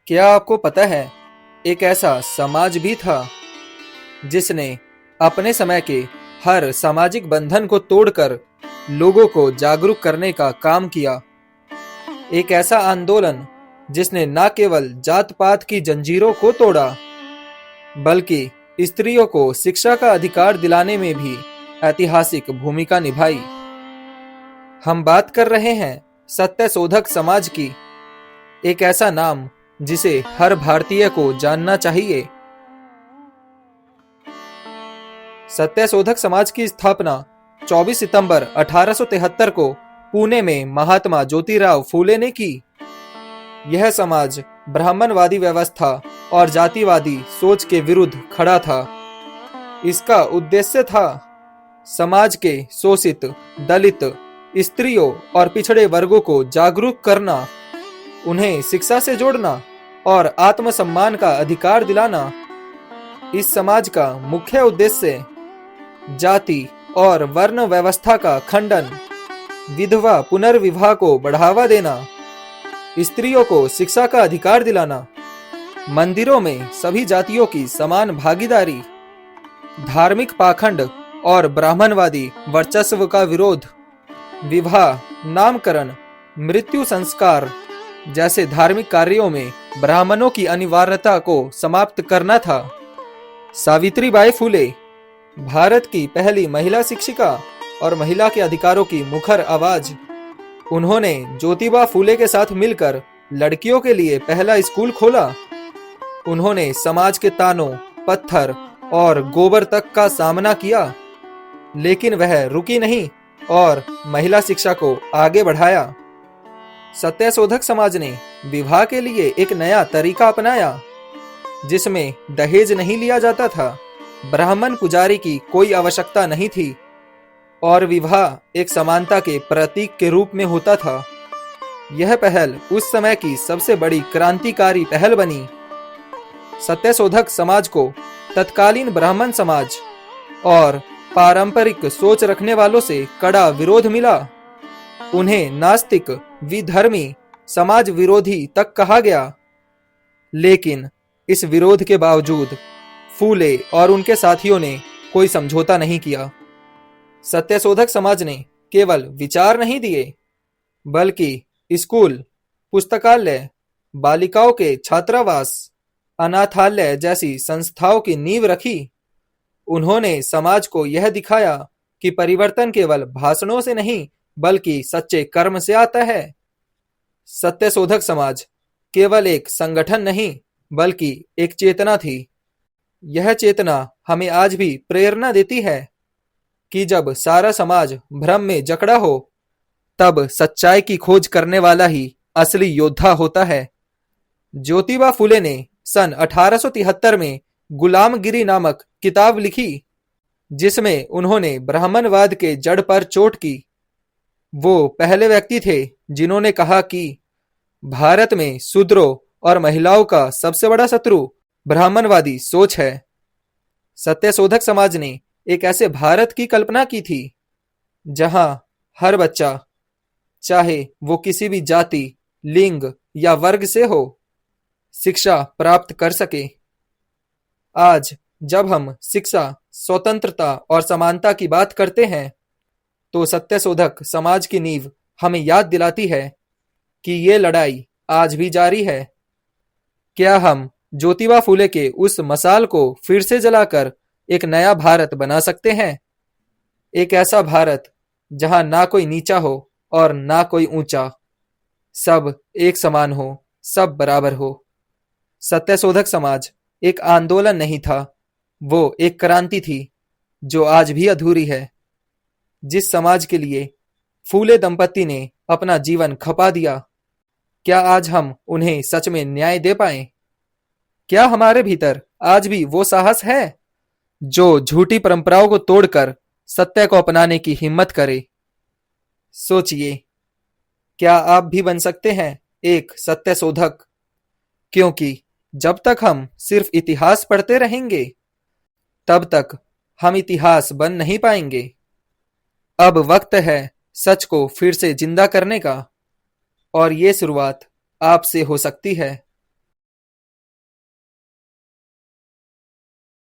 क्या आपको पता है, एक ऐसा समाज भी था जिसने अपने समय के हर सामाजिक बंधन को तोड़कर लोगों को जागरूक करने का काम किया। एक ऐसा आंदोलन जिसने न केवल जात पात की जंजीरों को तोड़ा, बल्कि स्त्रियों को शिक्षा का अधिकार दिलाने में भी ऐतिहासिक भूमिका निभाई। हम बात कर रहे हैं सत्यशोधक समाज की, एक ऐसा नाम जिसे हर भारतीय को जानना चाहिए। सत्यशोधक समाज की स्थापना 24 सितंबर 1873 को पुणे में महात्मा ज्योतिराव फूले ने की। यह समाज ब्राह्मणवादी व्यवस्था और जातिवादी सोच के विरुद्ध खड़ा था। इसका उद्देश्य था समाज के शोषित, दलित, स्त्रियों और पिछड़े वर्गों को जागरूक करना, उन्हें शिक्षा से जोड़ना और आत्मसम्मान का अधिकार दिलाना। इस समाज का मुख्य उद्देश्य जाति और वर्ण व्यवस्था का खंडन, विधवा पुनर्विवाह को बढ़ावा देना, स्त्रियों को शिक्षा का अधिकार दिलाना, मंदिरों में सभी जातियों की समान भागीदारी, धार्मिक पाखंड और ब्राह्मणवादी वर्चस्व का विरोध, विवाह, नामकरण, मृत्यु संस्कार जैसे धार्मिक कार्यों में ब्राह्मणों की अनिवार्यता को समाप्त करना था। सावित्रीबाई फूले भारत की पहली महिला शिक्षिका और महिला के अधिकारों की मुखर आवाज। उन्होंने ज्योतिबा फूले के साथ मिलकर लड़कियों के लिए पहला स्कूल खोला। उन्होंने समाज के तानों, पत्थर और गोबर तक का सामना किया, लेकिन वह रुकी नहीं और महिला शिक्षा को आगे बढ़ाया। सत्यशोधक समाज ने विवाह के लिए एक नया तरीका अपनाया, जिसमें दहेज नहीं लिया जाता था, ब्राह्मण पुजारी की कोई आवश्यकता नहीं थी और विवाह एक समानता के प्रतीक के रूप में होता था। यह पहल उस समय की सबसे बड़ी क्रांतिकारी पहल बनी। सत्यशोधक समाज को तत्कालीन ब्राह्मण समाज और पारंपरिक सोच रखने वालों से कड़ा विरोध मिला। उन्हें नास्तिक, विधर्मी, समाज विरोधी तक कहा गया। लेकिन इस विरोध के बावजूद फूले और उनके साथियों ने कोई समझौता नहीं किया। सत्यशोधक समाज ने केवल विचार नहीं दिए, बल्कि स्कूल, पुस्तकालय, बालिकाओं के छात्रावास, अनाथालय जैसी संस्थाओं की नींव रखी। उन्होंने समाज को यह दिखाया कि परिवर्तन केवल भाषणों से नहीं, बल्कि सच्चे कर्म से आता है। सत्यशोधक समाज केवल एक संगठन नहीं, बल्कि एक चेतना थी। यह चेतना हमें आज भी प्रेरणा देती है कि जब सारा समाज भ्रम में जकड़ा हो, तब सच्चाई की खोज करने वाला ही असली योद्धा होता है। ज्योतिबा फूले ने सन 1873 में गुलामगिरी नामक किताब लिखी, जिसमें उन्होंने ब्राह्मणवाद के जड़ पर चोट की। वो पहले व्यक्ति थे जिन्होंने कहा कि भारत में शूद्रों और महिलाओं का सबसे बड़ा शत्रु ब्राह्मणवादी सोच है। सत्यशोधक समाज ने एक ऐसे भारत की कल्पना की थी जहां हर बच्चा, चाहे वो किसी भी जाति, लिंग या वर्ग से हो, शिक्षा प्राप्त कर सके। आज जब हम शिक्षा, स्वतंत्रता और समानता की बात करते हैं, तो सत्यशोधक समाज की नींव हमें याद दिलाती है कि ये लड़ाई आज भी जारी है। क्या हम ज्योतिबा फूले के उस मसाल को फिर से जलाकर एक नया भारत बना सकते हैं? एक ऐसा भारत जहां ना कोई नीचा हो और ना कोई ऊंचा, सब एक समान हो, सब बराबर हो। सत्यशोधक समाज एक आंदोलन नहीं था, वो एक क्रांति थी जो आज भी अधूरी है। जिस समाज के लिए फूले दंपति ने अपना जीवन खपा दिया, क्या आज हम उन्हें सच में न्याय दे पाएं? क्या हमारे भीतर आज भी वो साहस है जो झूठी परंपराओं को तोड़कर सत्य को अपनाने की हिम्मत करे? सोचिए, क्या आप भी बन सकते हैं एक सत्यशोधक? क्योंकि जब तक हम सिर्फ इतिहास पढ़ते रहेंगे, तब तक हम इतिहास बन नहीं पाएंगे। अब वक्त है सच को फिर से जिंदा करने का, और ये शुरुआत आपसे हो सकती है।